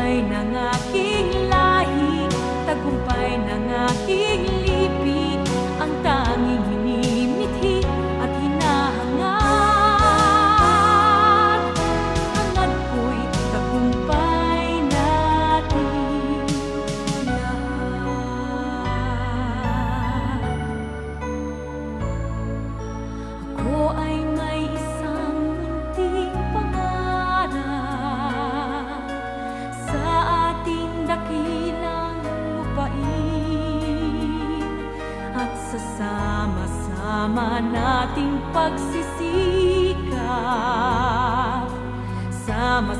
tagumpay ng aking lahi, tagumpay ng aking lipi, ang tanging minimithi at hinahangad. Hangad ko'y tagumpay natin lahat. Ako ay may isang munting pangarap sa ating dakilang lupain, at sa sama-sama nating pagsisikap, sama